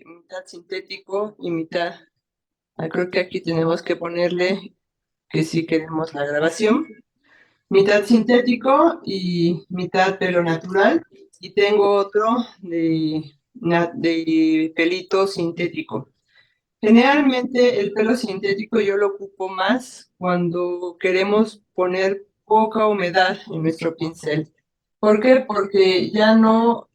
mitad sintético y mitad. Creo que aquí tenemos que ponerle que sí queremos la grabación. Mitad sintético y mitad pelo natural. Y tengo otro de pelito sintético. Generalmente el pelo sintético yo lo ocupo más cuando queremos poner poca humedad en nuestro pincel. ¿Por qué? Porque ya no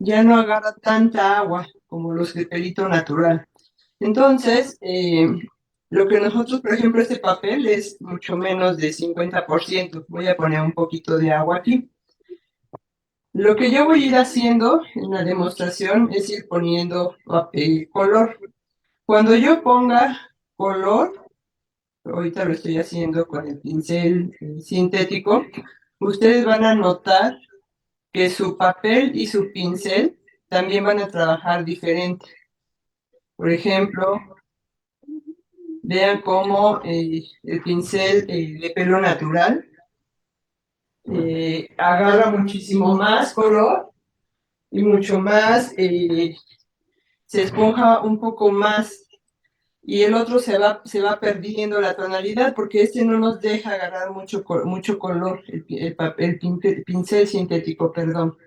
agarra tanta agua como los de pelito natural. Entonces, lo que nosotros, por ejemplo, este papel es mucho menos de 50%. Voy a poner un poquito de agua aquí. Lo que yo voy a ir haciendo en la demostración es ir poniendo color. Cuando yo ponga color, ahorita lo estoy haciendo con el pincel sintético, ustedes van a notar que su papel y su pincel también van a trabajar diferente. Por ejemplo, vean cómo el pincel de pelo natural agarra muchísimo más color y mucho más, se esponja un poco más y el otro se va perdiendo la tonalidad porque este no nos deja agarrar mucho color, el pincel sintético, perdón.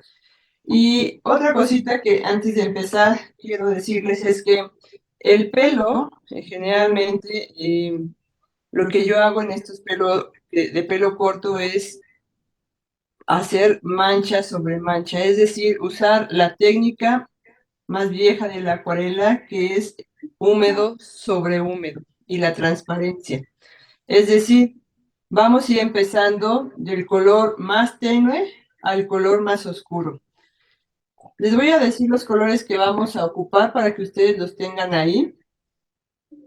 Y otra cosita que antes de empezar quiero decirles es que el pelo, generalmente, lo que yo hago en estos pelos de pelo corto es hacer mancha sobre mancha, es decir, usar la técnica más vieja de la acuarela, que es húmedo sobre húmedo, y la transparencia. Es decir, vamos a ir empezando del color más tenue al color más oscuro. Les voy a decir los colores que vamos a ocupar para que ustedes los tengan ahí.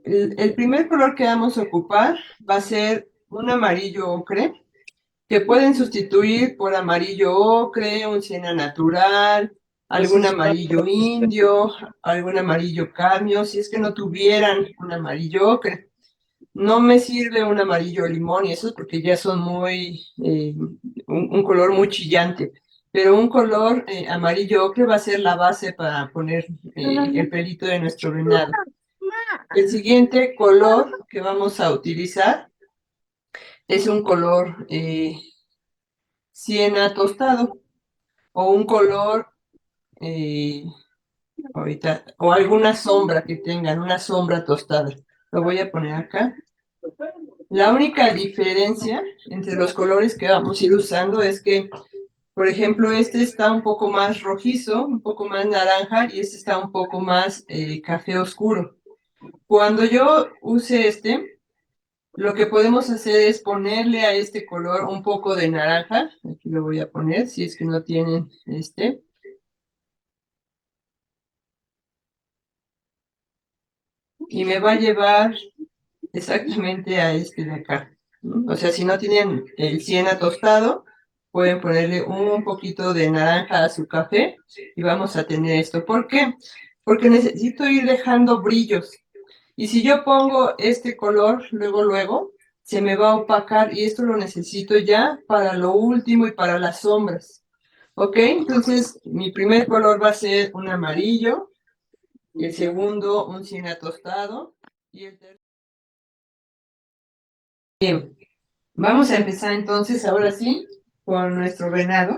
El primer color que vamos a ocupar va a ser un amarillo ocre, que pueden sustituir por amarillo ocre, un siena natural, algún amarillo indio, algún amarillo cadmio, si es que no tuvieran un amarillo ocre. No me sirve un amarillo limón y eso porque ya son un color muy chillante, pero un color amarillo ocre va a ser la base para poner el pelito de nuestro venado. El siguiente color que vamos a utilizar es un color siena tostado o un color eh, ahorita, o alguna sombra que tengan, una sombra tostada. Lo voy a poner acá. La única diferencia entre los colores que vamos a ir usando es que, por ejemplo, este está un poco más rojizo, un poco más naranja y este está un poco más café oscuro. Cuando yo use este, lo que podemos hacer es ponerle a este color un poco de naranja. Aquí lo voy a poner, si es que no tienen este. Y me va a llevar exactamente a este de acá, ¿no? O sea, si no tienen el siena tostado, pueden ponerle un poquito de naranja a su café y vamos a tener esto. ¿Por qué? Porque necesito ir dejando brillos. Y si yo pongo este color luego, se me va a opacar y esto lo necesito ya para lo último y para las sombras. ¿Ok? Entonces, mi primer color va a ser un amarillo, el segundo un siena tostado y el tercero. Bien, vamos a empezar entonces, ahora sí, con nuestro venado.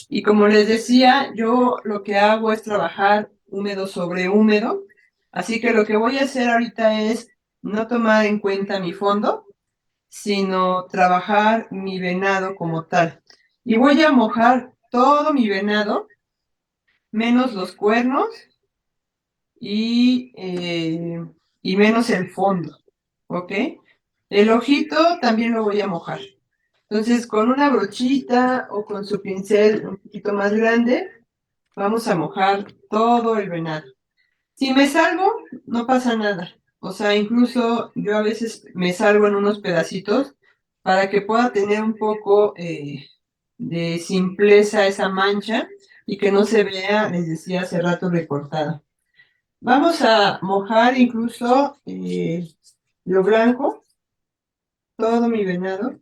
Y como les decía, yo lo que hago es trabajar húmedo sobre húmedo. Así que lo que voy a hacer ahorita es no tomar en cuenta mi fondo, sino trabajar mi venado como tal. Y voy a mojar todo mi venado, menos los cuernos y, eh, y menos el fondo. ¿Ok? El ojito también lo voy a mojar. Entonces, con una brochita o con su pincel un poquito más grande, vamos a mojar todo el venado. Si me salgo, no pasa nada. O sea, incluso yo a veces me salgo en unos pedacitos para que pueda tener un poco de simpleza esa mancha y que no se vea, les decía hace rato, recortada. Vamos a mojar incluso lo blanco, todo mi venado.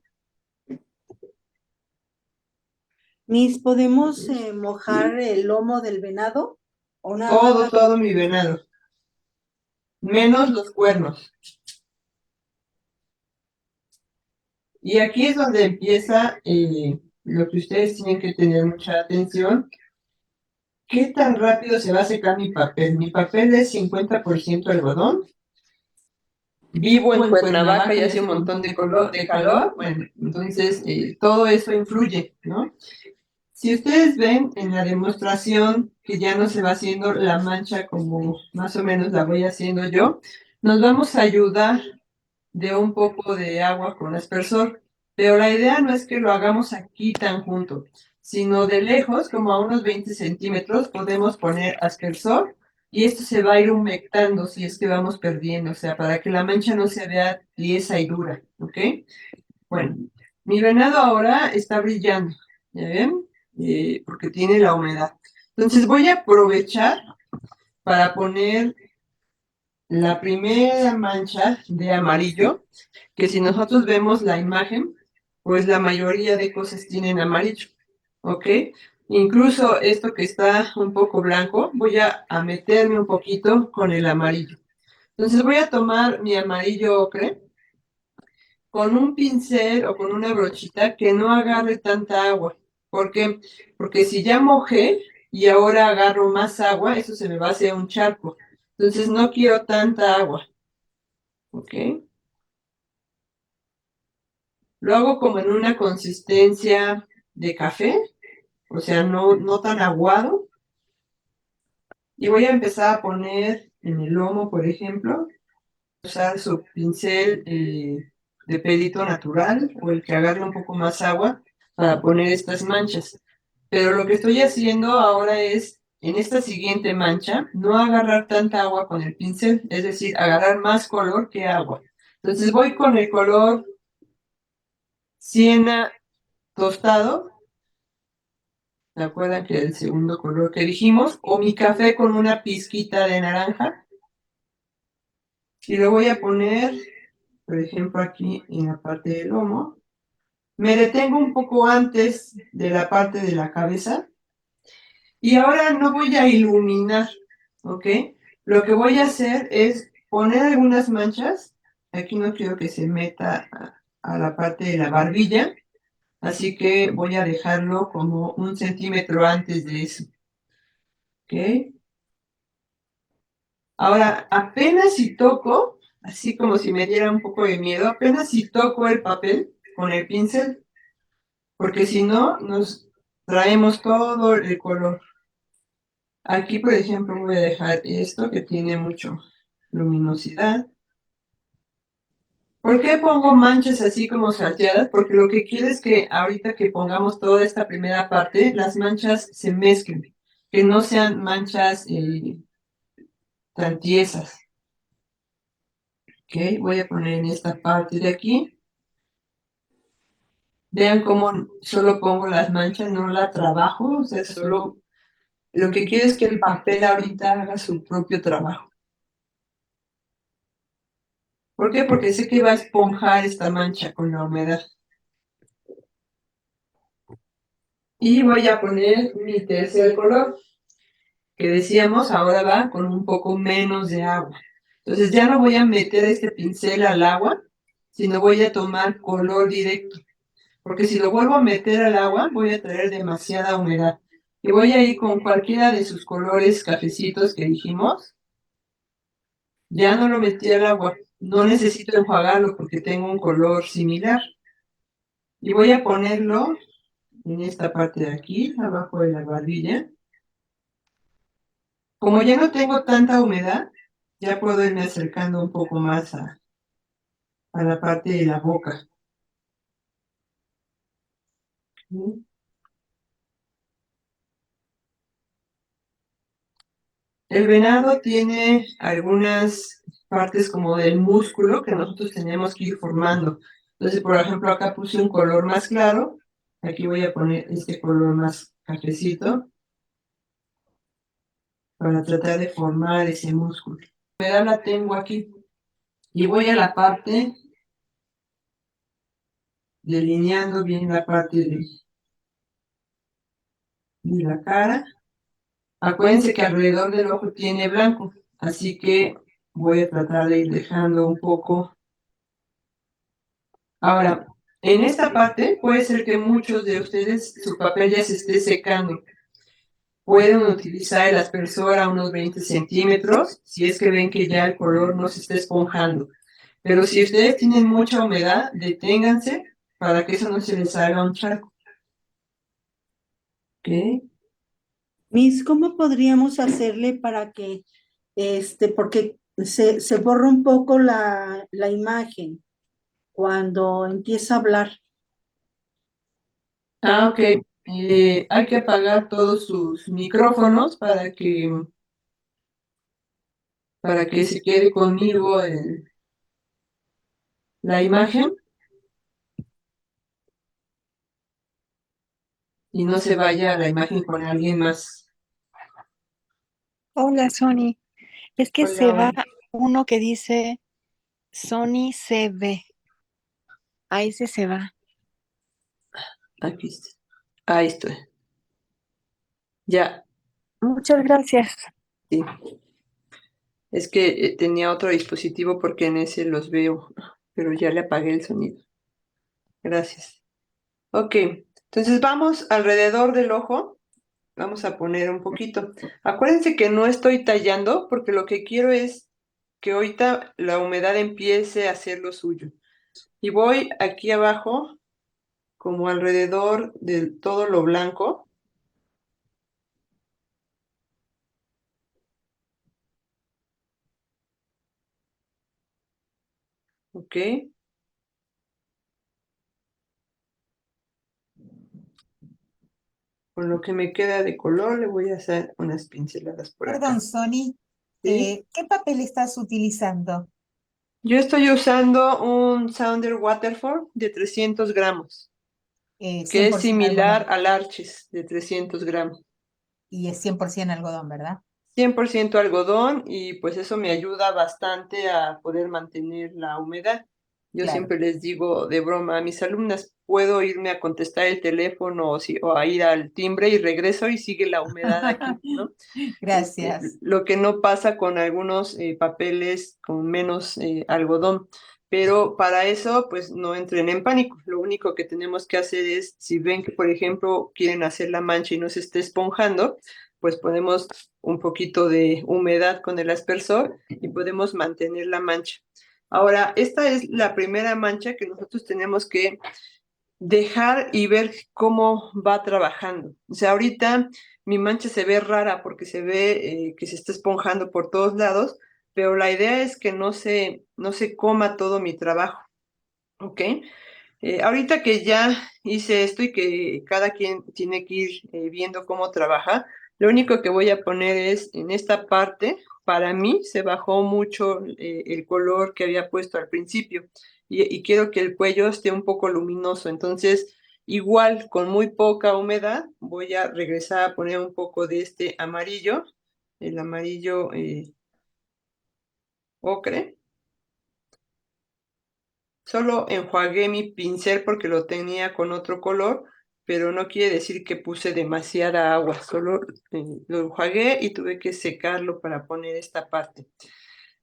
Miss, ¿podemos mojar el lomo del venado? todo mi venado, menos los cuernos. Y aquí es donde empieza lo que ustedes tienen que tener mucha atención. ¿Qué tan rápido se va a secar mi papel? Mi papel es 50% algodón. Vivo en Cuernavaca y hace un montón de calor. Bueno, entonces todo eso influye, ¿no? Si ustedes ven en la demostración que ya no se va haciendo la mancha como más o menos la voy haciendo yo, nos vamos a ayudar de un poco de agua con aspersor. Pero la idea no es que lo hagamos aquí tan junto, sino de lejos, como a unos 20 centímetros, podemos poner aspersor y esto se va a ir humectando si es que vamos perdiendo, o sea, para que la mancha no se vea tiesa y dura, ¿ok? Bueno, mi venado ahora está brillando, ¿ya ven? Porque tiene la humedad. Entonces voy a aprovechar para poner la primera mancha de amarillo, que si nosotros vemos la imagen, pues la mayoría de cosas tienen amarillo, ¿ok? Incluso esto que está un poco blanco, voy a meterme un poquito con el amarillo. Entonces voy a tomar mi amarillo ocre con un pincel o con una brochita que no agarre tanta agua. ¿Por qué? Porque si ya mojé y ahora agarro más agua, eso se me va a hacer un charco. Entonces no quiero tanta agua, ¿ok? Lo hago como en una consistencia de café, o sea, no tan aguado. Y voy a empezar a poner en el lomo, por ejemplo, usar su pincel de pelito natural o el que agarre un poco más agua para poner estas manchas. Pero lo que estoy haciendo ahora es, en esta siguiente mancha, no agarrar tanta agua con el pincel, es decir, agarrar más color que agua. Entonces voy con el color siena tostado. ¿Se acuerdan que el segundo color que dijimos? O mi café con una pizquita de naranja. Y lo voy a poner, por ejemplo, aquí en la parte del lomo. Me detengo un poco antes de la parte de la cabeza. Y ahora no voy a iluminar, ¿ok? Lo que voy a hacer es poner algunas manchas. Aquí no quiero que se meta a la parte de la barbilla. Así que voy a dejarlo como 1 centímetro antes de eso, ¿ok? Ahora, apenas si toco, así como si me diera un poco de miedo, apenas si toco el papel con el pincel, porque si no, nos traemos todo el color. Aquí, por ejemplo, voy a dejar esto que tiene mucha luminosidad. ¿Por qué pongo manchas así como salteadas? Porque lo que quiero es que ahorita que pongamos toda esta primera parte, las manchas se mezclen, que no sean manchas tan tiesas. Ok, voy a poner en esta parte de aquí. Vean cómo solo pongo las manchas, no la trabajo, o sea, solo lo que quiero es que el papel ahorita haga su propio trabajo. ¿Por qué? Porque sé que va a esponjar esta mancha con la humedad. Y voy a poner mi tercer color, que decíamos ahora va con un poco menos de agua. Entonces ya no voy a meter este pincel al agua, sino voy a tomar color directo. Porque si lo vuelvo a meter al agua, voy a traer demasiada humedad. Y voy a ir con cualquiera de sus colores cafecitos que dijimos. Ya no lo metí al agua. No necesito enjuagarlo porque tengo un color similar. Y voy a ponerlo en esta parte de aquí, abajo de la barbilla. Como ya no tengo tanta humedad, ya puedo irme acercando un poco más a la parte de la boca. El venado tiene algunas partes como del músculo que nosotros tenemos que ir formando. Entonces, por ejemplo, acá puse un color más claro. Aquí voy a poner este color más cafecito para tratar de formar ese músculo. La humedad la tengo aquí y voy a la parte delineando bien la parte de la cara. Acuérdense que alrededor del ojo tiene blanco, así que voy a tratar de ir dejando un poco. Ahora, en esta parte puede ser que muchos de ustedes su papel ya se esté secando. Pueden utilizar el aspersor a unos 20 centímetros si es que ven que ya el color no se está esponjando. Pero si ustedes tienen mucha humedad, deténganse para que eso no se les haga un charco. ¿Ok? Miss, ¿cómo podríamos hacerle para que, porque se borra un poco la imagen cuando empieza a hablar? Ok. Hay que apagar todos sus micrófonos para que se quede conmigo la imagen y no se vaya la imagen con alguien más. Hola, Sony. Es que Hola, se va hola. uno que dice Sony CB. A ese se va. Aquí está. Ahí estoy. Ya, Muchas gracias. sí. Es que tenía otro dispositivo porque en ese los veo, pero ya le apagué el sonido. Gracias. Ok, entonces vamos alrededor del ojo. Vamos a poner un poquito. Acuérdense que no estoy tallando porque lo que quiero es que ahorita la humedad empiece a hacer lo suyo. Y voy aquí abajo, como alrededor de todo lo blanco. Ok. Con lo que me queda de color le voy a hacer unas pinceladas por Perdón, acá. Sony, ¿Sí? ¿qué papel estás utilizando? Yo estoy usando un Sounder Waterford de 300 gramos, que es 100% similar algodón. al Arches de 300 gramos. Y es 100% algodón, ¿verdad? 100% algodón y pues eso me ayuda bastante a poder mantener la humedad. Yo Claro. siempre les digo de broma a mis alumnas, puedo irme a contestar el teléfono o a ir al timbre y regreso y sigue la humedad aquí, ¿no? Gracias. Lo que no pasa con algunos papeles con menos algodón. Pero para eso, pues no entren en pánico. Lo único que tenemos que hacer es, si ven que, por ejemplo, quieren hacer la mancha y no se esté esponjando, pues ponemos un poquito de humedad con el aspersor y podemos mantener la mancha. Ahora, esta es la primera mancha que nosotros tenemos que dejar y ver cómo va trabajando. O sea, ahorita mi mancha se ve rara porque se ve que se está esponjando por todos lados, pero la idea es que no se coma todo mi trabajo, ¿ok? Ahorita que ya hice esto y que cada quien tiene que ir viendo cómo trabaja, lo único que voy a poner es en esta parte, para mí se bajó mucho el color que había puesto al principio y quiero que el cuello esté un poco luminoso. Entonces, igual con muy poca humedad, voy a regresar a poner un poco de este amarillo, el amarillo ocre. Solo enjuagué mi pincel porque lo tenía con otro color, pero no quiere decir que puse demasiada agua, solo lo enjuagué y tuve que secarlo para poner esta parte.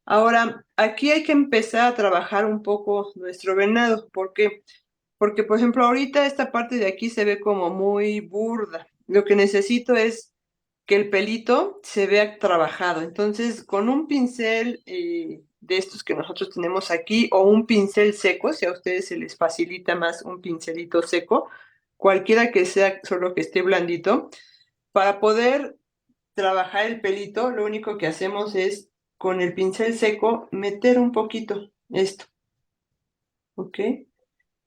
Ahora, aquí hay que empezar a trabajar un poco nuestro venado. ¿Por qué? Porque, por ejemplo, ahorita esta parte de aquí se ve como muy burda. Lo que necesito es que el pelito se vea trabajado. Entonces, con un pincel de estos que nosotros tenemos aquí o un pincel seco, si a ustedes se les facilita más un pincelito seco, cualquiera que sea, solo que esté blandito, para poder trabajar el pelito, lo único que hacemos es con el pincel seco meter un poquito esto, ¿ok?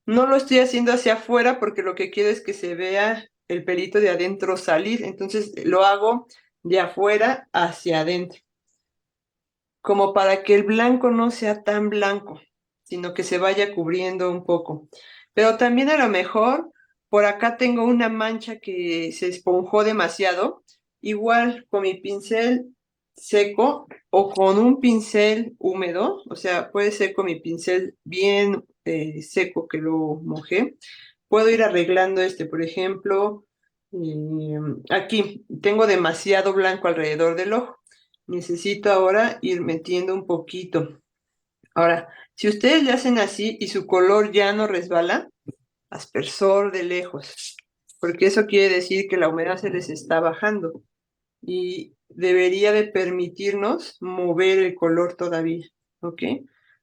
No lo estoy haciendo hacia afuera porque lo que quiero es que se vea el pelito de adentro salir, entonces lo hago de afuera hacia adentro, como para que el blanco no sea tan blanco, sino que se vaya cubriendo un poco. Pero también a lo mejor por acá tengo una mancha que se esponjó demasiado, igual con mi pincel seco o con un pincel húmedo, o sea, puede ser con mi pincel bien seco que lo mojé, puedo ir arreglando este, por ejemplo, aquí tengo demasiado blanco alrededor del ojo. Necesito ahora ir metiendo un poquito. Ahora, si ustedes le hacen así y su color ya no resbala, aspersor de lejos, porque eso quiere decir que la humedad se les está bajando y debería de permitirnos mover el color todavía, ¿ok?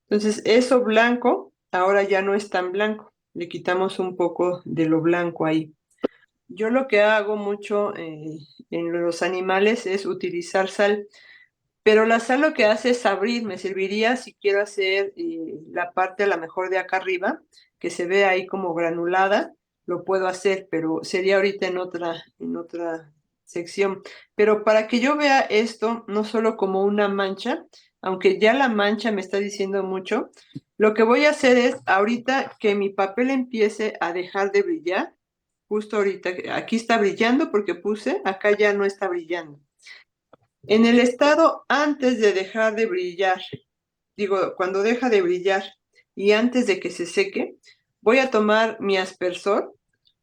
Entonces, eso blanco ahora ya no es tan blanco, le quitamos un poco de lo blanco ahí. Yo lo que hago mucho en los animales es utilizar sal, pero la sal lo que hace es abrir, me serviría si quiero hacer la parte a lo mejor de acá arriba, que se ve ahí como granulada, lo puedo hacer, pero sería ahorita en otra sección. Pero para que yo vea esto, no solo como una mancha, aunque ya la mancha me está diciendo mucho, lo que voy a hacer es ahorita que mi papel empiece a dejar de brillar, justo ahorita, aquí está brillando porque puse, acá ya no está brillando. En el estado antes de dejar de brillar, digo, cuando deja de brillar y antes de que se seque, voy a tomar mi aspersor,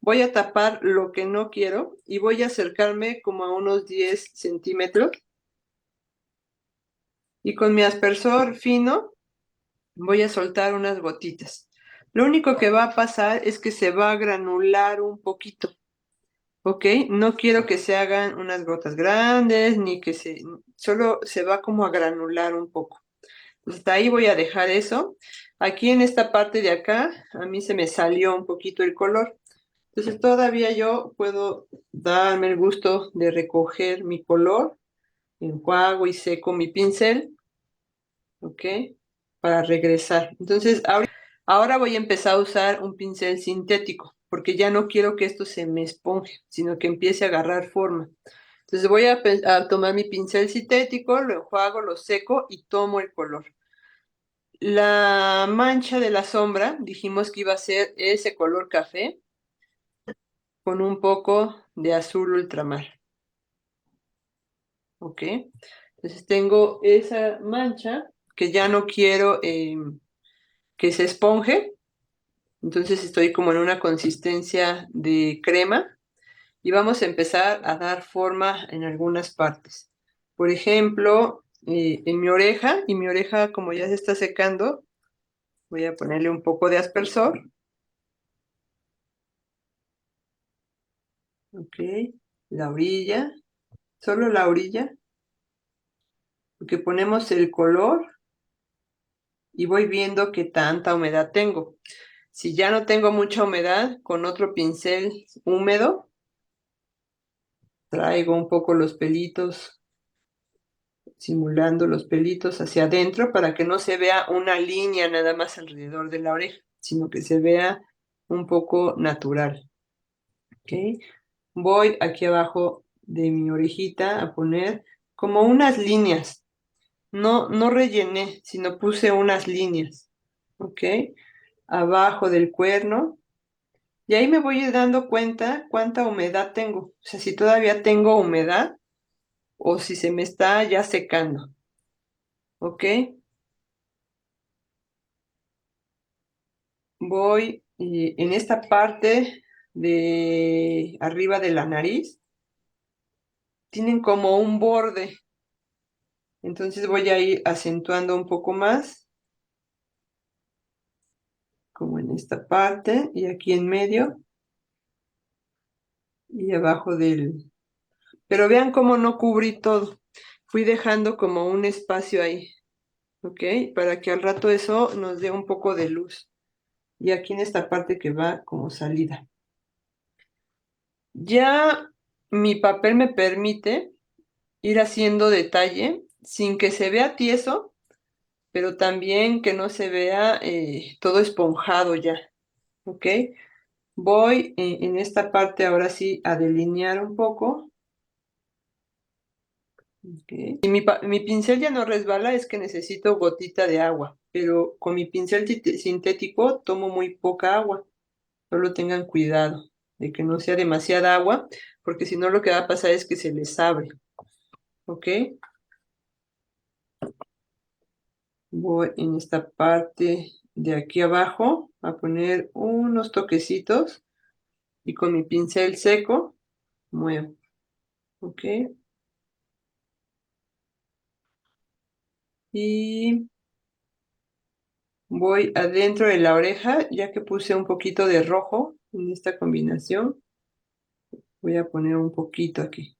voy a tapar lo que no quiero y voy a acercarme como a unos 10 centímetros. Y con mi aspersor fino voy a soltar unas gotitas. Lo único que va a pasar es que se va a granular un poquito. ¿Ok? No quiero que se hagan unas gotas grandes, ni que solo se va como a granular un poco. Hasta ahí voy a dejar eso. Aquí en esta parte de acá, a mí se me salió un poquito el color. Entonces todavía yo puedo darme el gusto de recoger mi color, enjuago y seco mi pincel, ¿ok? Para regresar. Entonces ahora voy a empezar a usar un pincel sintético, porque ya no quiero que esto se me esponje, sino que empiece a agarrar forma. Entonces voy a tomar mi pincel sintético, lo enjuago, lo seco y tomo el color. La mancha de la sombra, dijimos que iba a ser ese color café con un poco de azul ultramar. ¿Ok? Entonces tengo esa mancha que ya no quiero que se esponje. Entonces estoy como en una consistencia de crema y vamos a empezar a dar forma en algunas partes. Por ejemplo, en mi oreja, y mi oreja como ya se está secando, voy a ponerle un poco de aspersor. Ok, la orilla, solo la orilla, porque ponemos el color y voy viendo qué tanta humedad tengo. Si ya no tengo mucha humedad, con otro pincel húmedo, traigo un poco los pelitos, simulando los pelitos hacia adentro para que no se vea una línea nada más alrededor de la oreja, sino que se vea un poco natural. ¿Ok? Voy aquí abajo de mi orejita a poner como unas líneas. No rellené, sino puse unas líneas. ¿Ok? Abajo del cuerno. Y ahí me voy a ir dando cuenta cuánta humedad tengo. O sea, si todavía tengo humedad o si se me está ya secando. ¿Ok? Voy en esta parte de arriba de la nariz. Tienen como un borde. Entonces voy a ir acentuando un poco más. Como en esta parte y aquí en medio. Y abajo del... Pero vean cómo no cubrí todo. Fui dejando como un espacio ahí. ¿Ok? Para que al rato eso nos dé un poco de luz. Y aquí en esta parte que va como salida. Ya mi papel me permite ir haciendo detalle sin que se vea tieso, pero también que no se vea todo esponjado ya. ¿Ok? Voy en esta parte ahora sí a delinear un poco. Okay. Y mi pincel ya no resbala, es que necesito gotita de agua, pero con mi pincel sintético tomo muy poca agua. Solo tengan cuidado de que no sea demasiada agua, porque si no lo que va a pasar es que se les abre. ¿Ok? Voy en esta parte de aquí abajo a poner unos toquecitos y con mi pincel seco muevo. Ok. Y voy adentro de la oreja, ya que puse un poquito de rojo en esta combinación. Voy a poner un poquito aquí,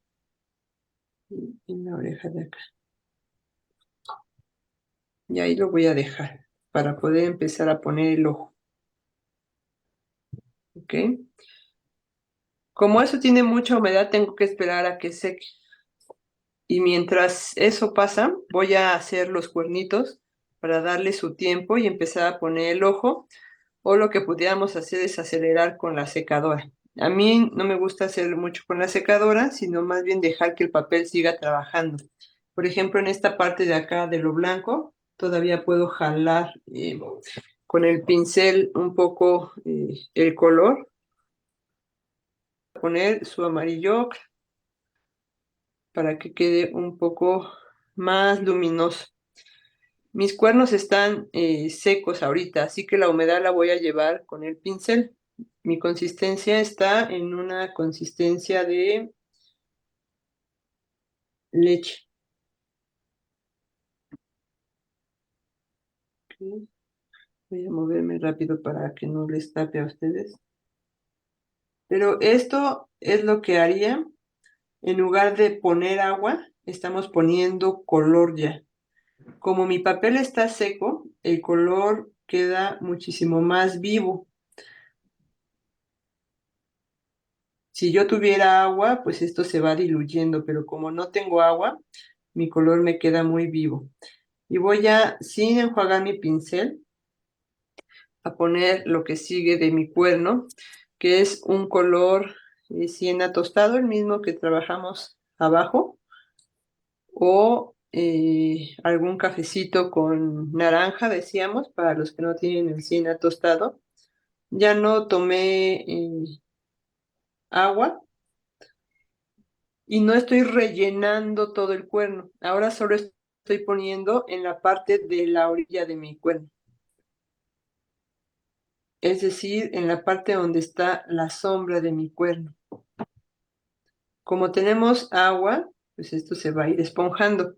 en la oreja de acá. Y ahí lo voy a dejar para poder empezar a poner el ojo. ¿Ok? Como eso tiene mucha humedad, tengo que esperar a que seque. Y mientras eso pasa, voy a hacer los cuernitos para darle su tiempo y empezar a poner el ojo. O lo que pudiéramos hacer es acelerar con la secadora. A mí no me gusta hacer mucho con la secadora, sino más bien dejar que el papel siga trabajando. Por ejemplo, en esta parte de acá de lo blanco, todavía puedo jalar con el pincel un poco el color, poner su amarillo para que quede un poco más luminoso. Mis cuernos están secos ahorita, así que la humedad la voy a llevar con el pincel. Mi consistencia está en una consistencia de leche. Ok. Voy a moverme rápido para que no les tape a ustedes. Pero esto es lo que haría. En lugar de poner agua, estamos poniendo color ya. Como mi papel está seco, el color queda muchísimo más vivo. Si yo tuviera agua, pues esto se va diluyendo, pero como no tengo agua, mi color me queda muy vivo. Y voy a, sin enjuagar mi pincel, a poner lo que sigue de mi cuerno, que es un color siena tostado, el mismo que trabajamos abajo, o algún cafecito con naranja, decíamos, para los que no tienen el siena tostado. Ya no tomé agua y no estoy rellenando todo el cuerno. Ahora solo estoy poniendo en la parte de la orilla de mi cuerno. Es decir, en la parte donde está la sombra de mi cuerno. Como tenemos agua, pues esto se va a ir esponjando.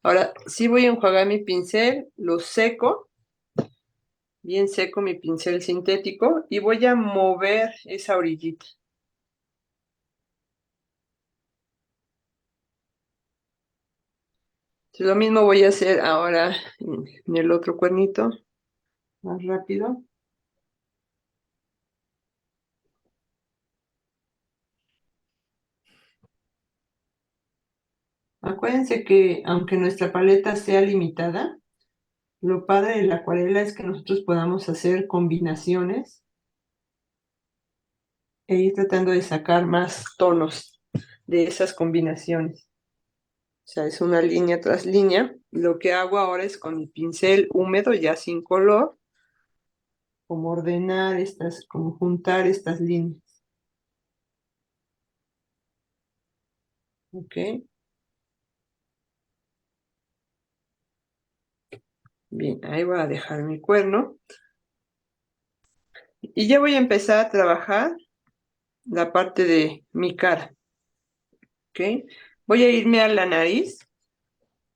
Ahora, sí voy a enjuagar mi pincel, lo seco, bien seco mi pincel sintético, y voy a mover esa orillita. Lo mismo voy a hacer ahora en el otro cuernito, más rápido. Acuérdense que aunque nuestra paleta sea limitada, lo padre de la acuarela es que nosotros podamos hacer combinaciones e ir tratando de sacar más tonos de esas combinaciones. O sea, es una línea tras línea. Lo que hago ahora es con mi pincel húmedo, ya sin color, como ordenar estas, como juntar estas líneas. ¿Ok? Bien, ahí voy a dejar mi cuerno. Y ya voy a empezar a trabajar la parte de mi cara. ¿Ok? Voy a irme a la nariz.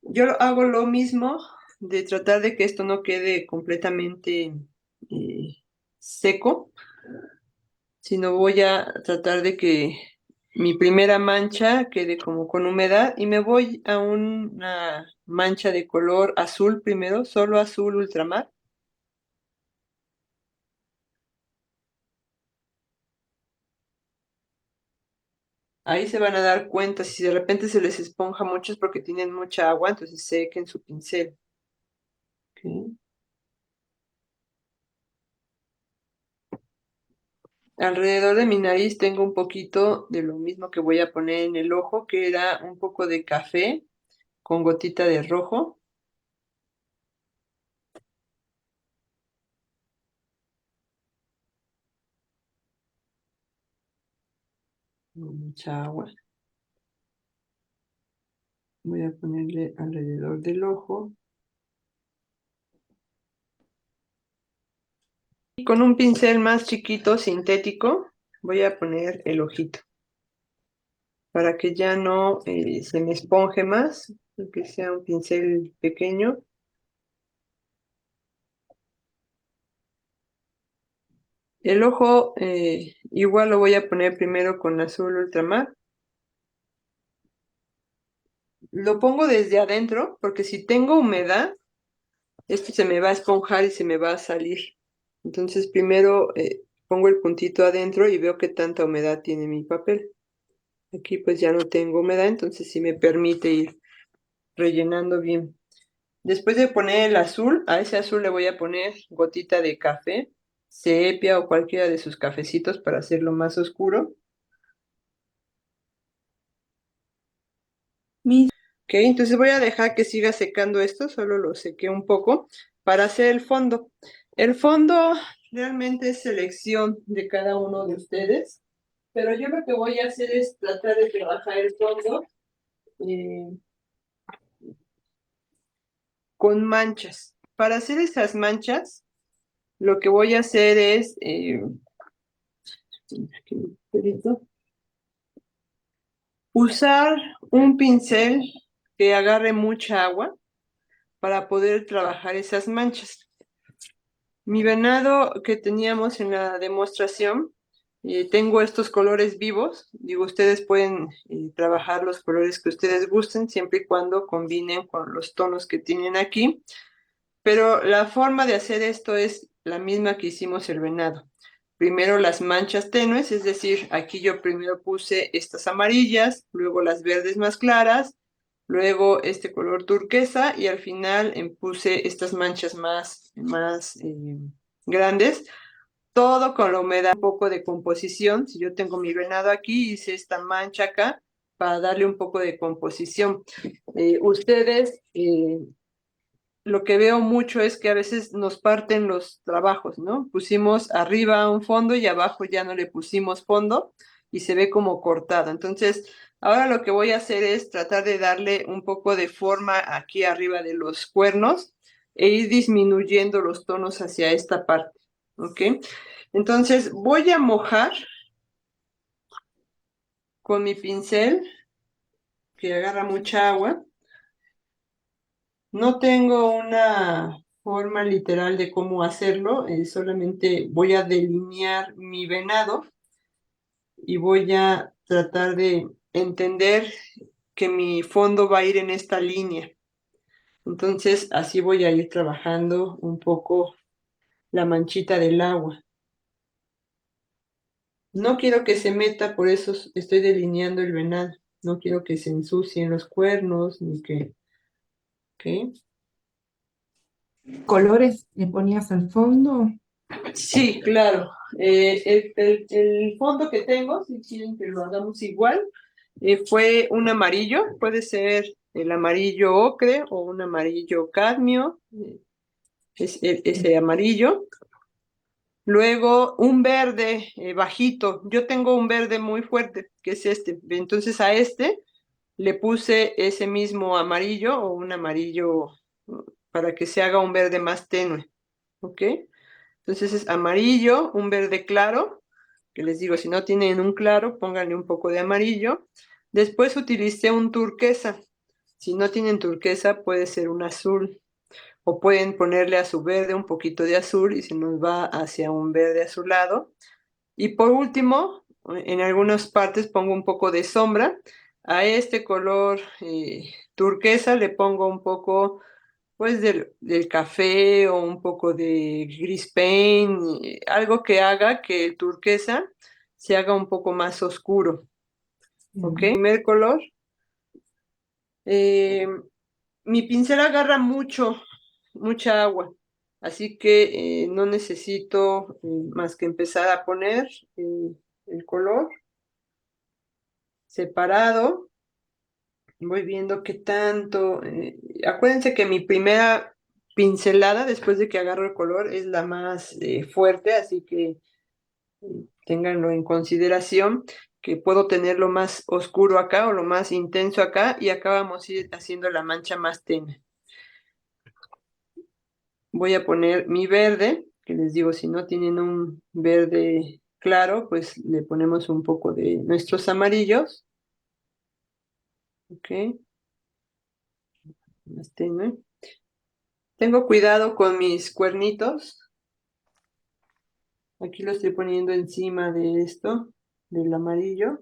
Yo hago lo mismo de tratar de que esto no quede completamente eh, seco, sino voy a tratar de que mi primera mancha quede como con humedad y me voy a una mancha de color azul primero, solo azul ultramar. Ahí se van a dar cuenta si de repente se les esponja mucho es porque tienen mucha agua, entonces sequen su pincel. Ok. Alrededor de mi nariz tengo un poquito de lo mismo que voy a poner en el ojo, que era un poco de café con gotita de rojo. Mucha agua. Voy a ponerle alrededor del ojo. Y con un pincel más chiquito, sintético, voy a poner el ojito. para que ya no se me esponje más, que sea un pincel pequeño. El ojo igual lo voy a poner primero con azul ultramar. Lo pongo desde adentro porque si tengo humedad, esto se me va a esponjar y se me va a salir. Entonces primero pongo el puntito adentro y veo qué tanta humedad tiene mi papel. Aquí pues ya no tengo humedad, entonces sí me permite ir rellenando bien. Después de poner el azul, a ese azul le voy a poner gotita de café, sepia o cualquiera de sus cafecitos para hacerlo más oscuro. Miss, Ok, entonces voy a dejar que siga secando esto, solo lo sequé un poco para hacer el fondo. El fondo realmente es selección de cada uno de ustedes, pero yo lo que voy a hacer es tratar de trabajar el fondo eh, con manchas. Para hacer estas manchas, lo que voy a hacer es usar un pincel que agarre mucha agua para poder trabajar esas manchas. Mi venado que teníamos en la demostración, tengo estos colores vivos. Digo, ustedes pueden trabajar los colores que ustedes gusten, siempre y cuando combinen con los tonos que tienen aquí. Pero la forma de hacer esto es la misma que hicimos el venado. Primero las manchas tenues, es decir, aquí yo primero puse estas amarillas, luego las verdes más claras, luego este color turquesa y al final puse estas manchas más grandes. Todo con la humedad, un poco de composición. Si yo tengo mi venado aquí, hice esta mancha acá para darle un poco de composición. Ustedes lo que veo mucho es que a veces nos parten los trabajos, ¿no? Pusimos arriba un fondo y abajo ya no le pusimos fondo y se ve como cortado. Entonces, ahora lo que voy a hacer es tratar de darle un poco de forma aquí arriba de los cuernos e ir disminuyendo los tonos hacia esta parte, ¿ok? Entonces, voy a mojar con mi pincel que agarra mucha agua. No tengo una forma literal de cómo hacerlo, solamente voy a delinear mi venado y voy a tratar de entender que mi fondo va a ir en esta línea. Entonces, así voy a ir trabajando un poco la manchita del agua. No quiero que se meta, por eso estoy delineando el venado. No quiero que se ensucien los cuernos, ni que... ¿Ok? ¿Colores le ponías al fondo? Sí, claro. El fondo que tengo, si quieren que lo hagamos igual, fue un amarillo, puede ser el amarillo ocre o un amarillo cadmio, ese amarillo. Luego un verde bajito, yo tengo un verde muy fuerte, que es este. Entonces a este le puse ese mismo amarillo o un amarillo para que se haga un verde más tenue, ¿ok? Entonces es amarillo, un verde claro, que les digo, si no tienen un claro, pónganle un poco de amarillo. Después utilicé un turquesa. Si no tienen turquesa, puede ser un azul. O pueden ponerle a su verde un poquito de azul y se nos va hacia un verde azulado. Y por último, en algunas partes pongo un poco de sombra. A este color turquesa le pongo un poco pues del café o un poco de gris paint, algo que haga que el turquesa se haga un poco más oscuro. ¿Ok? Primer color. Eh, Mi pincel agarra mucha agua, así que no necesito más que empezar a poner el color separado. Voy viendo qué tanto. Acuérdense que mi primera pincelada después de que agarro el color es la más fuerte, así que ténganlo en consideración, que puedo tenerlo más oscuro acá o lo más intenso acá y acá vamos a ir haciendo la mancha más tenue. Voy a poner mi verde, que les digo, si no tienen un verde claro, pues le ponemos un poco de nuestros amarillos. Ok. Las tengo. Tengo cuidado con mis cuernitos. Aquí lo estoy poniendo encima de esto, del amarillo.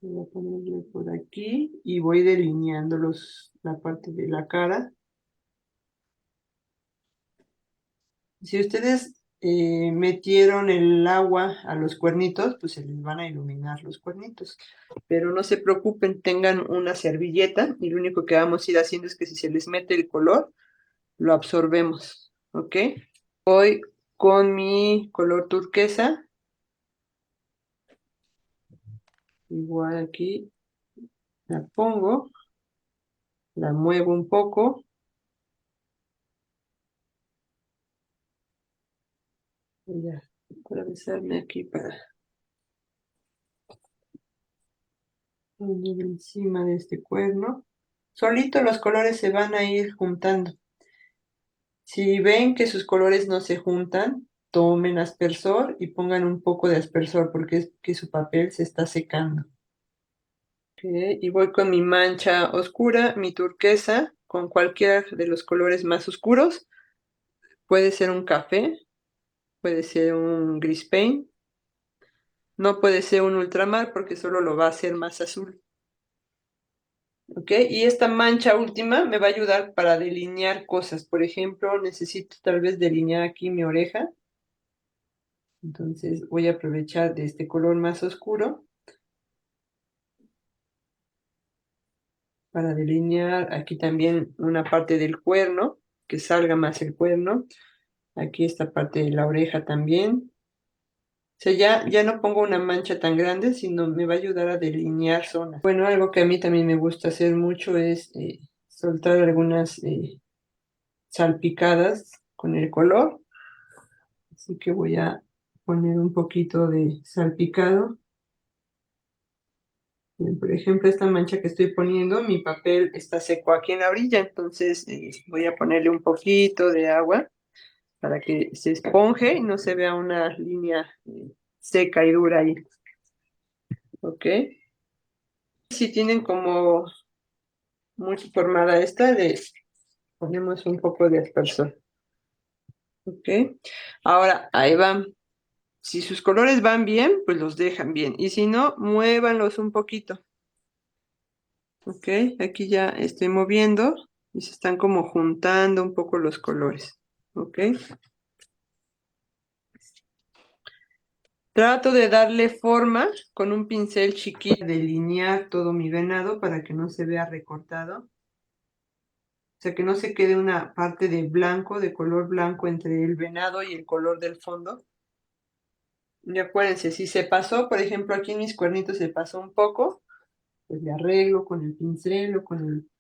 Voy a ponerle por aquí y voy delineando la parte de la cara. Si ustedes metieron el agua a los cuernitos, pues se les van a iluminar los cuernitos. Pero no se preocupen, tengan una servilleta y lo único que vamos a ir haciendo es que si se les mete el color, lo absorbemos. ¿Ok? Voy con mi color turquesa. Igual aquí la pongo, la muevo un poco. Voy a atravesarme aquí para poner encima de este cuerno. Solito los colores se van a ir juntando. Si ven que sus colores no se juntan, tomen aspersor y pongan un poco de aspersor porque es que su papel se está secando. Ok, y voy con mi mancha oscura, mi turquesa, con cualquiera de los colores más oscuros. Puede ser un café, puede ser un gris paint, no puede ser un ultramar porque solo lo va a hacer más azul. ¿Ok? Y esta mancha última me va a ayudar para delinear cosas. Por ejemplo, necesito tal vez delinear aquí mi oreja. Entonces voy a aprovechar de este color más oscuro para delinear aquí también una parte del cuerno, que salga más el cuerno. Aquí esta parte de la oreja también. O sea, ya no pongo una mancha tan grande, sino me va a ayudar a delinear zonas. Bueno, algo que a mí también me gusta hacer mucho es soltar algunas salpicadas con el color. Así que voy a poner un poquito de salpicado. Bien, por ejemplo, esta mancha que estoy poniendo, mi papel está seco aquí en la orilla, entonces voy a ponerle un poquito de agua para que se esponje y no se vea una línea seca y dura ahí. ¿Ok? Si tienen como muy formada esta, le ponemos un poco de aspersor. ¿Ok? Ahora, ahí van. Si sus colores van bien, pues los dejan bien. Y si no, muévanlos un poquito. Ok, aquí ya estoy moviendo y se están como juntando un poco los colores. Ok. Trato de darle forma con un pincel chiquito, delinear todo mi venado para que no se vea recortado. O sea, que no se quede una parte de blanco, de color blanco entre el venado y el color del fondo. Y acuérdense, si se pasó, por ejemplo, aquí en mis cuernitos se pasó un poco, pues le arreglo con el pincel o con el...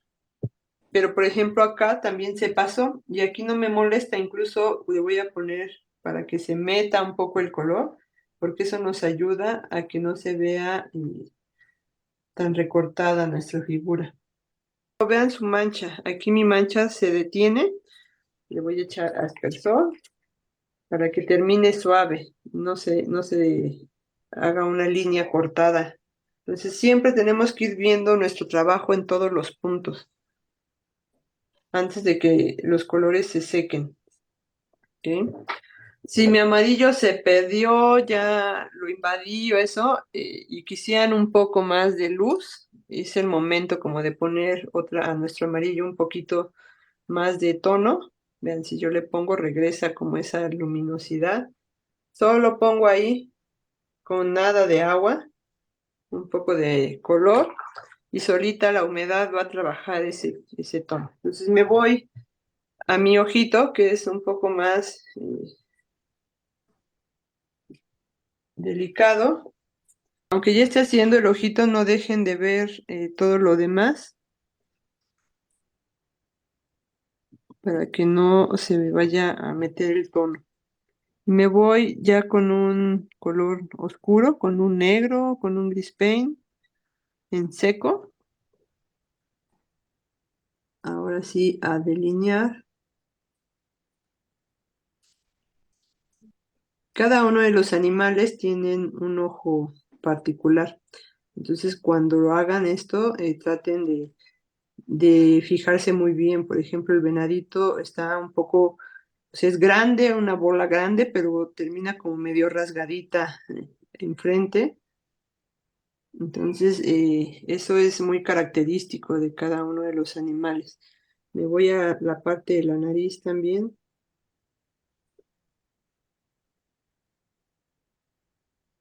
Pero, por ejemplo, acá también se pasó y aquí no me molesta, incluso le voy a poner para que se meta un poco el color, porque eso nos ayuda a que no se vea tan recortada nuestra figura. Vean su mancha, aquí mi mancha se detiene, le voy a echar aspersor para que termine suave, no se haga una línea cortada. Entonces siempre tenemos que ir viendo nuestro trabajo en todos los puntos antes de que los colores se sequen. ¿Ok? Si mi amarillo se perdió, ya lo invadí o eso, y quisieran un poco más de luz, es el momento como de poner a nuestro amarillo un poquito más de tono. Vean, si yo le pongo, regresa como esa luminosidad. Solo pongo ahí con nada de agua, un poco de color, y solita la humedad va a trabajar ese tono. Entonces me voy a mi ojito, que es un poco más delicado. Aunque ya esté haciendo el ojito, no dejen de ver todo lo demás para que no se me vaya a meter el tono. Me voy ya con un color oscuro, con un negro, con un gris paint en seco. Ahora sí, a delinear. Cada uno de los animales tienen un ojo particular. Entonces, cuando lo hagan esto, traten de fijarse muy bien. Por ejemplo, el venadito está un poco, o sea, es grande, una bola grande, pero termina como medio rasgadita enfrente. Entonces, eso es muy característico de cada uno de los animales. Me voy a la parte de la nariz también,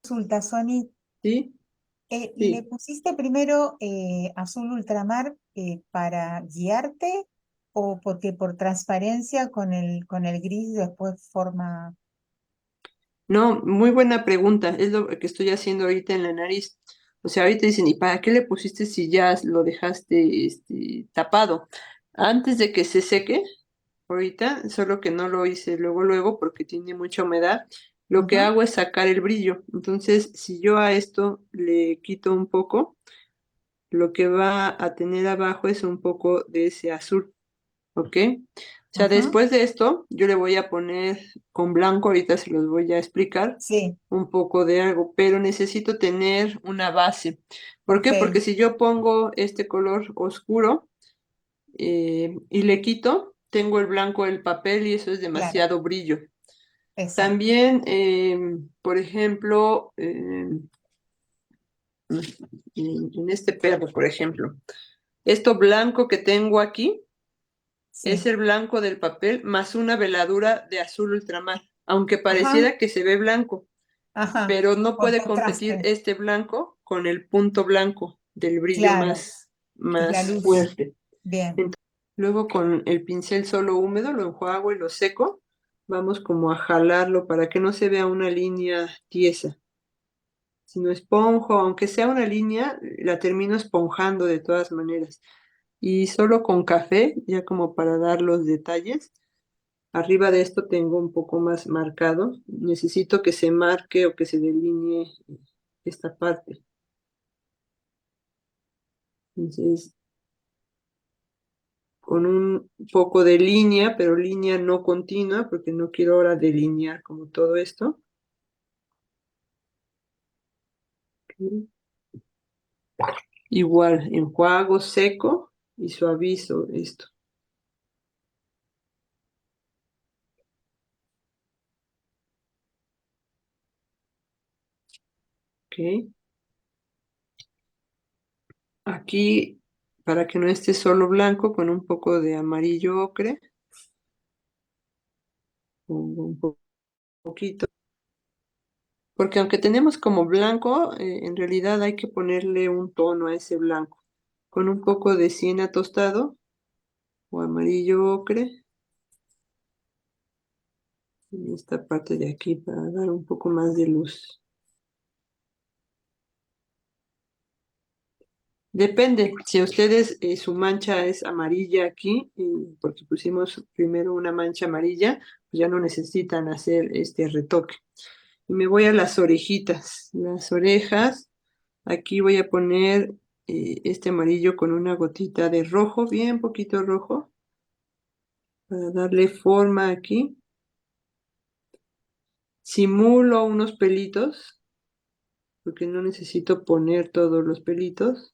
Consulta, Sony, ¿sí? ¿le Sí. pusiste primero azul ultramar para guiarte o porque por transparencia con el gris después forma... No, muy buena pregunta. Es lo que estoy haciendo ahorita en la nariz. O sea, ahorita dicen, ¿y para qué le pusiste si ya lo dejaste tapado? Antes de que se seque, ahorita, solo que no lo hice luego, luego, porque tiene mucha humedad, lo que Ujú, hago es sacar el brillo. Entonces, si yo a esto le quito un poco, lo que va a tener abajo es un poco de ese azul. ¿Ok? O sea, ujú, después de esto, yo le voy a poner con blanco, ahorita se los voy a explicar, sí, un poco de algo, pero necesito tener una base. ¿Por qué? ok, Porque si yo pongo este color oscuro y le quito, tengo el blanco del papel y eso es claro, demasiado brillo. exacto. También, por ejemplo, en este perro, por ejemplo, esto blanco que tengo aquí, es Sí, el blanco del papel más una veladura de azul ultramar, aunque ajá, pareciera que se ve blanco, ajá, pero no por puede competir contraste, este blanco con el punto blanco del brillo claro, más, que es la más luz. fuerte. Bien, Entonces, luego con el pincel solo húmedo lo enjuago y lo seco, vamos como a jalarlo para que no se vea una línea tiesa. Si no esponjo, aunque sea una línea, la termino esponjando de todas maneras. Y solo con café, ya como para dar los detalles. Arriba de esto tengo un poco más marcado. Necesito que se marque o que se delinee esta parte. Entonces, con un poco de línea, pero línea no continua, porque no quiero ahora delinear como todo esto. Ok. Igual, enjuago seco y suavizo esto. Ok. Aquí, para que no esté solo blanco, con un poco de amarillo ocre, pongo un poquito. Porque aunque tenemos como blanco, en realidad hay que ponerle un tono a ese blanco. Con un poco de siena tostado o amarillo ocre en esta parte de aquí para dar un poco más de luz. Depende, si a ustedes su mancha es amarilla aquí, porque pusimos primero una mancha amarilla, pues ya no necesitan hacer este retoque. Y me voy a las orejitas. Las orejas, aquí voy a poner este amarillo con una gotita de rojo, bien poquito rojo, para darle forma aquí. Simulo unos pelitos, porque no necesito poner todos los pelitos.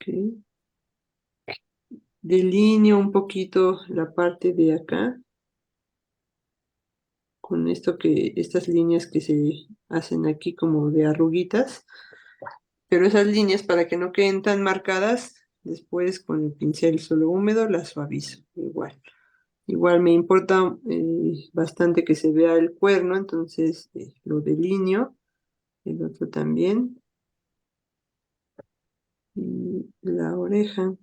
Ok. Delineo un poquito la parte de acá, con estas líneas que se hacen aquí como de arruguitas, pero esas líneas para que no queden tan marcadas, después con el pincel solo húmedo las suavizo igual. Igual me importa bastante que se vea el cuerno, entonces lo delineo, el otro también, y la oreja.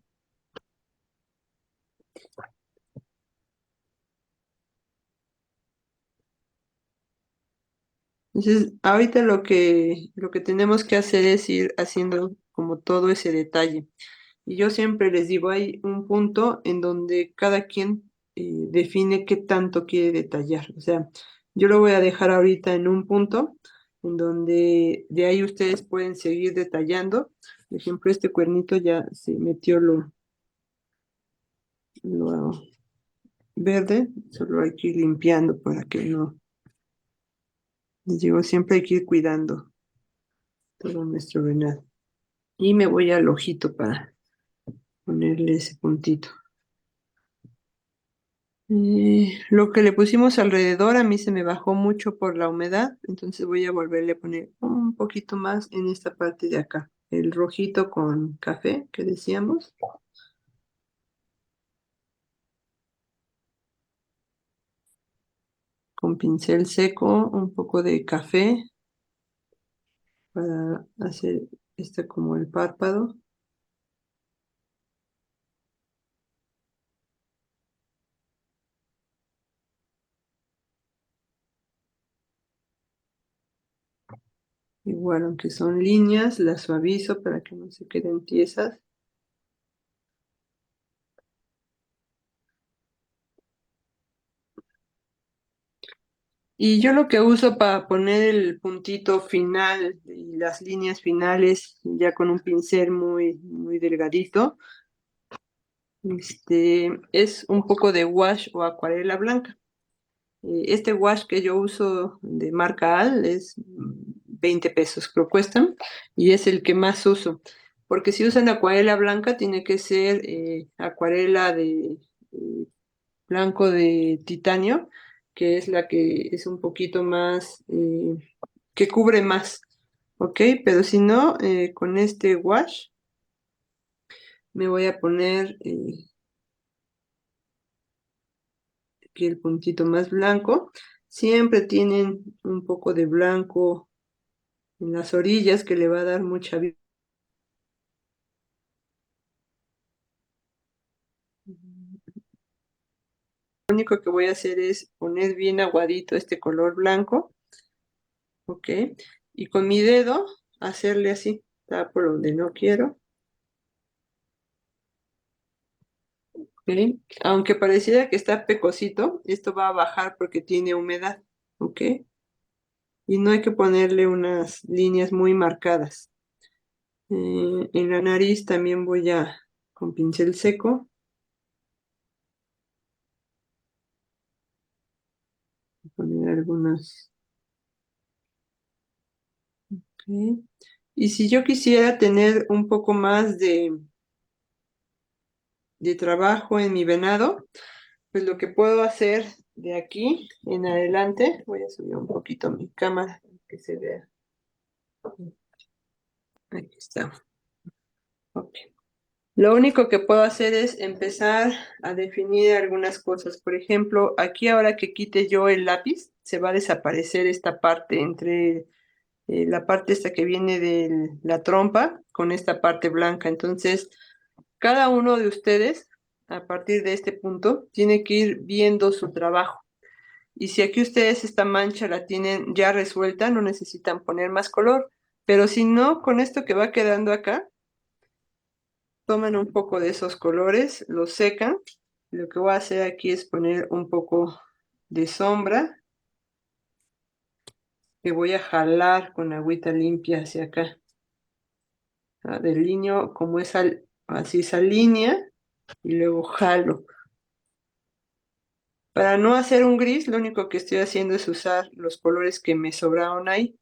Entonces, ahorita lo que tenemos que hacer es ir haciendo como todo ese detalle. Y yo siempre les digo, hay un punto en donde cada quien define qué tanto quiere detallar. O sea, yo lo voy a dejar ahorita en un punto en donde de ahí ustedes pueden seguir detallando. Por ejemplo, este cuernito ya se metió lo verde, solo hay que ir limpiando para que no. Les digo, siempre hay que ir cuidando todo nuestro venado. Y me voy al ojito para ponerle ese puntito. Lo que le pusimos alrededor a mí se me bajó mucho por la humedad, entonces voy a volverle a poner un poquito más en esta parte de acá, el rojito con café que decíamos. Con pincel seco, un poco de café para hacer como el párpado. Igual, aunque son líneas, las suavizo para que no se queden tiesas. Y yo lo que uso para poner el puntito final y las líneas finales, ya con un pincel muy, muy delgadito, es un poco de wash o acuarela blanca. Este wash que yo uso de marca Al es 20 pesos, creo cuestan, y es el que más uso. Porque si usan acuarela blanca, tiene que ser acuarela de blanco de titanio, que es la que es un poquito más, que cubre más, ¿ok? Pero si no, con este wash me voy a poner aquí el puntito más blanco. Siempre tienen un poco de blanco en las orillas que le va a dar mucha vida. Lo único que voy a hacer es poner bien aguadito este color blanco, ¿ok? Y con mi dedo hacerle así, tapo donde no quiero, ¿ok? Aunque pareciera que está pecosito, esto va a bajar porque tiene humedad, ¿ok? Y no hay que ponerle unas líneas muy marcadas. En la nariz también voy a, con pincel seco, poner algunas. ¿Ok? Y si yo quisiera tener un poco más de trabajo en mi venado, pues lo que puedo hacer de aquí en adelante, voy a subir un poquito mi cámara que se vea. Aquí está. Ok. Lo único que puedo hacer es empezar a definir algunas cosas. Por ejemplo, aquí ahora que quite yo el lápiz, se va a desaparecer esta parte entre la parte esta que viene de la trompa con esta parte blanca. Entonces, cada uno de ustedes, a partir de este punto, tiene que ir viendo su trabajo. Y si aquí ustedes esta mancha la tienen ya resuelta, no necesitan poner más color. Pero si no, con esto que va quedando acá, toman un poco de esos colores, los secan. Lo que voy a hacer aquí es poner un poco de sombra que voy a jalar con agüita limpia hacia acá. Delineo como así esa línea y luego jalo. Para no hacer un gris, lo único que estoy haciendo es usar los colores que me sobraron ahí,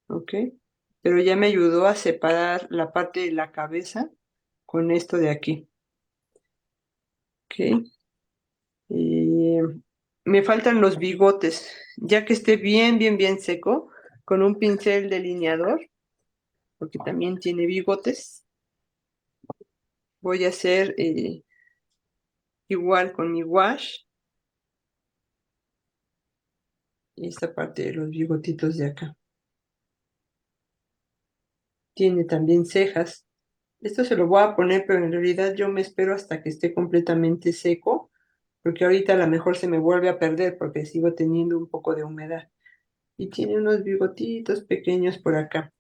¿ok? Pero ya me ayudó a separar la parte de la cabeza con esto de aquí, ¿ok? Y me faltan los bigotes, ya que esté bien, bien, bien seco, con un pincel delineador, porque también tiene bigotes, voy a hacer igual con mi wash y esta parte de los bigotitos de acá. Tiene también cejas. Esto se lo voy a poner, pero en realidad yo me espero hasta que esté completamente seco, porque ahorita a lo mejor se me vuelve a perder porque sigo teniendo un poco de humedad. Y tiene unos bigotitos pequeños por acá.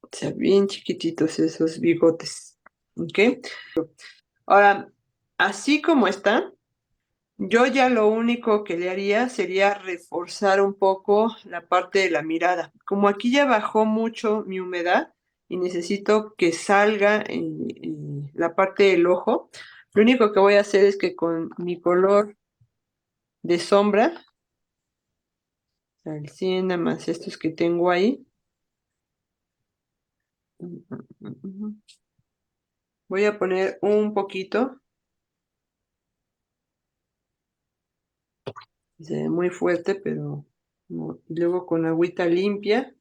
O sea, bien chiquititos esos bigotes. ¿Ok? Ahora, así como está, yo ya lo único que le haría sería reforzar un poco la parte de la mirada. Como aquí ya bajó mucho mi humedad y necesito que salga en la parte del ojo, Lo único que voy a hacer es que con mi color de sombra, al 100 nada más estos que tengo ahí, voy a poner un poquito. Se ve muy fuerte, pero no. Y luego con agüita limpia,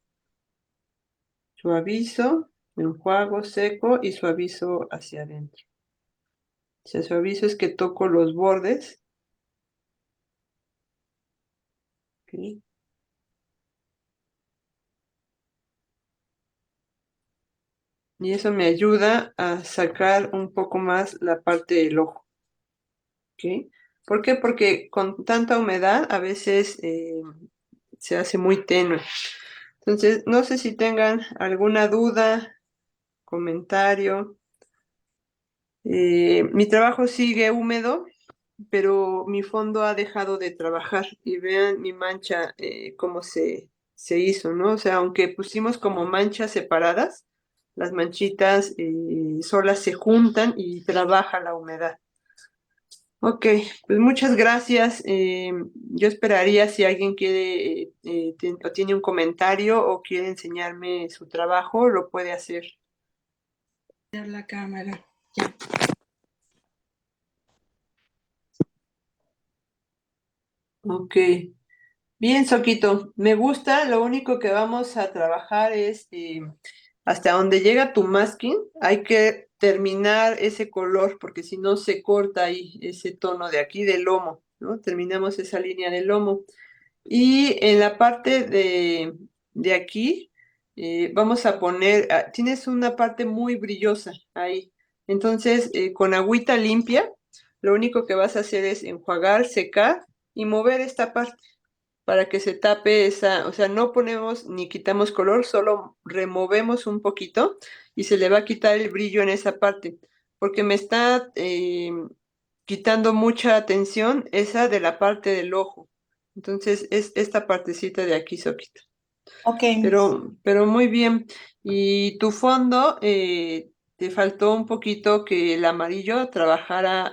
suavizo, enjuago, seco y suavizo hacia adentro. Si suavizo es que toco los bordes. ¿Ok? Y eso me ayuda a sacar un poco más la parte del ojo. ¿Ok? ¿Por qué? Porque con tanta humedad a veces se hace muy tenue. Entonces, no sé si tengan alguna duda, comentario. Mi trabajo sigue húmedo, pero mi fondo ha dejado de trabajar. Y vean mi mancha, cómo se hizo, ¿no? O sea, aunque pusimos como manchas separadas, las manchitas solas se juntan y trabaja la humedad. Ok, pues muchas gracias. Yo esperaría si alguien quiere o tiene un comentario o quiere enseñarme su trabajo, lo puede hacer. La cámara. Ok, bien, Soquito, me gusta. Lo único que vamos a trabajar es hasta donde llega tu masking. Hay que terminar ese color porque si no se corta ahí ese tono de aquí del lomo, ¿no? Terminamos esa línea del lomo. Y en la parte de aquí vamos a poner, tienes una parte muy brillosa ahí. Entonces, con agüita limpia, lo único que vas a hacer es enjuagar, secar y mover esta parte para que se tape esa, o sea, no ponemos ni quitamos color, solo removemos un poquito y se le va a quitar el brillo en esa parte, porque me está quitando mucha atención esa de la parte del ojo. Entonces es esta partecita de aquí, Soquita. Ok, Miss. Pero muy bien. Y tu fondo, te faltó un poquito que el amarillo trabajara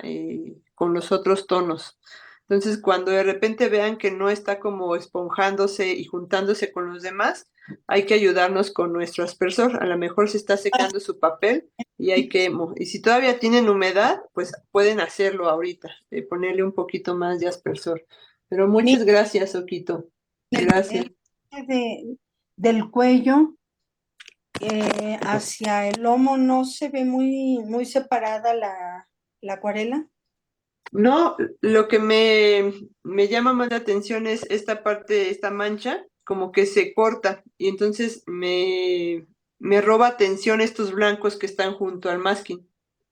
con los otros tonos. Entonces, cuando de repente vean que no está como esponjándose y juntándose con los demás, hay que ayudarnos con nuestro aspersor. A lo mejor se está secando su papel y hay que, y si todavía tienen humedad, pues pueden hacerlo ahorita, ponerle un poquito más de aspersor. Pero Miss, muchas gracias, Oquito. Gracias. del cuello hacia el lomo no se ve muy separada la acuarela. No, lo que me llama más la atención es esta parte, esta mancha, como que se corta y entonces me roba atención estos blancos que están junto al masking.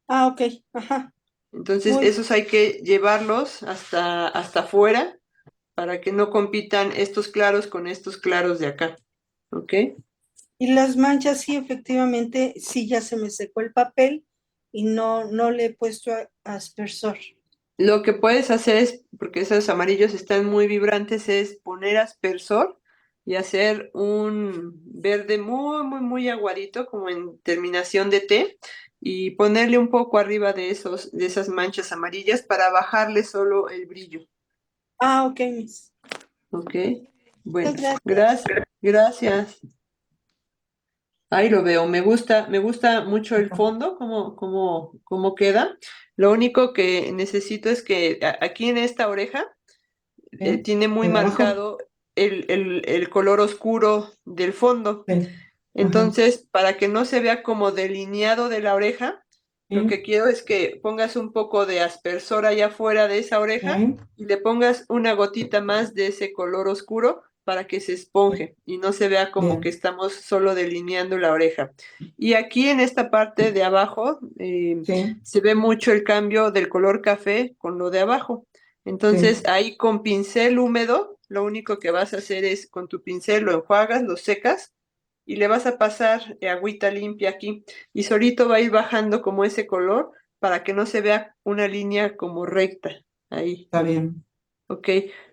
Ah, ok, ajá, Entonces, muy. esos hay que llevarlos hasta afuera para que no compitan estos claros con estos claros de acá. ¿Ok? Y las manchas, sí, efectivamente, sí, ya se me secó el papel y no le he puesto aspersor. Lo que puedes hacer es, porque esos amarillos están muy vibrantes, es poner aspersor y hacer un verde muy aguadito, como en terminación de T, y ponerle un poco arriba de esas manchas amarillas para bajarle solo el brillo. Ah, ok, Miss. ¿Ok? Bueno, Muchas gracias. gracias. Ahí lo veo, me gusta mucho el fondo, cómo queda. Lo único que necesito es que aquí en esta oreja Bien. tiene muy ¿El de abajo? marcado el color oscuro del fondo. Sí. Ajá. Entonces, para que no se vea como delineado de la oreja, lo Sí. que quiero es que pongas un poco de aspersor allá afuera de esa oreja Sí. y le pongas una gotita más de ese color oscuro para que se esponje y no se vea como que Bien. estamos solo delineando la oreja. Y aquí en esta parte de abajo Sí. se ve mucho el cambio del color café con lo de abajo. Entonces Sí. ahí con pincel húmedo, lo único que vas a hacer es con tu pincel lo enjuagas, lo secas y le vas a pasar agüita limpia aquí y solito va a ir bajando como ese color para que no se vea una línea como recta ahí, Está bien. ¿ok?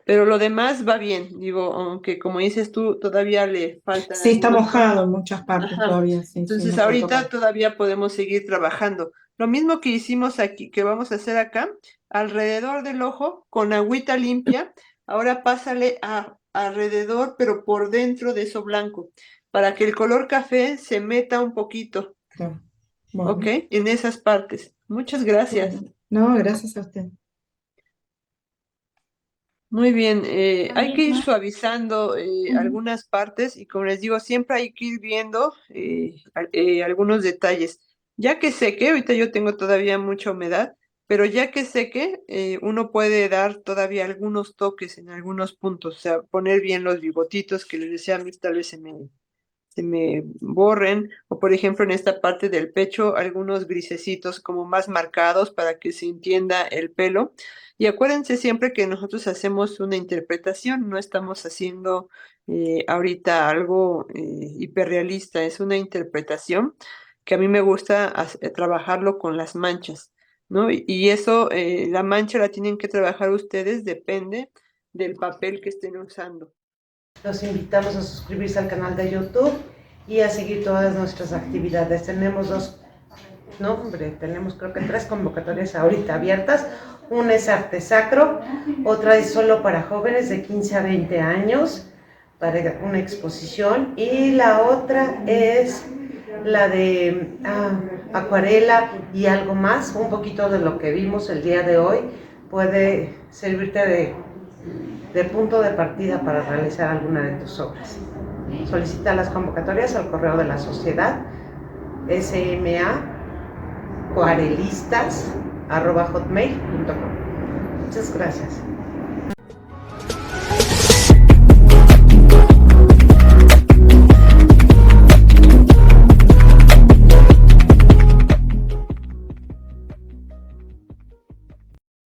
Pero lo demás va bien, digo, aunque como dices tú, todavía le faltan Sí, está algunos mojado tonos. en muchas partes Ajá. todavía. Sí, sí, Entonces no puedo ahorita tocar. todavía podemos seguir trabajando, lo mismo que hicimos aquí, que vamos a hacer acá, alrededor del ojo, con agüita limpia. Ahora pásale alrededor, pero por dentro de eso blanco, para que el color café se meta un poquito, Bueno, ¿ok? En esas partes. Muchas gracias. bueno. No, gracias a usted. Muy bien, hay que ir misma. suavizando Ujú. algunas partes y como les digo, siempre hay que ir viendo algunos detalles. Ya que seque, ahorita yo tengo todavía mucha humedad, pero ya que seque, uno puede dar todavía algunos toques en algunos puntos, o sea, poner bien los bigotitos que les decía a mí, tal vez se me borren, o por ejemplo en esta parte del pecho, algunos grisecitos como más marcados para que se entienda el pelo. Y acuérdense siempre que nosotros hacemos una interpretación, no estamos haciendo ahorita algo hiperrealista, es una interpretación que a mí me gusta trabajarlo con las manchas, ¿no? Y eso, la mancha la tienen que trabajar ustedes, depende del papel que estén usando. Los invitamos a suscribirse al canal de YouTube y a seguir todas nuestras actividades. Tenemos creo que 3 convocatorias ahorita abiertas. Una es Arte Sacro, otra es solo para jóvenes de 15 a 20 años, para una exposición, y la otra es la de acuarela y algo más, un poquito de lo que vimos el día de hoy. Puede servirte de punto de partida para realizar alguna de tus obras. Solicita las convocatorias al correo de la sociedad smacuarelistas@hotmail.com. Muchas gracias.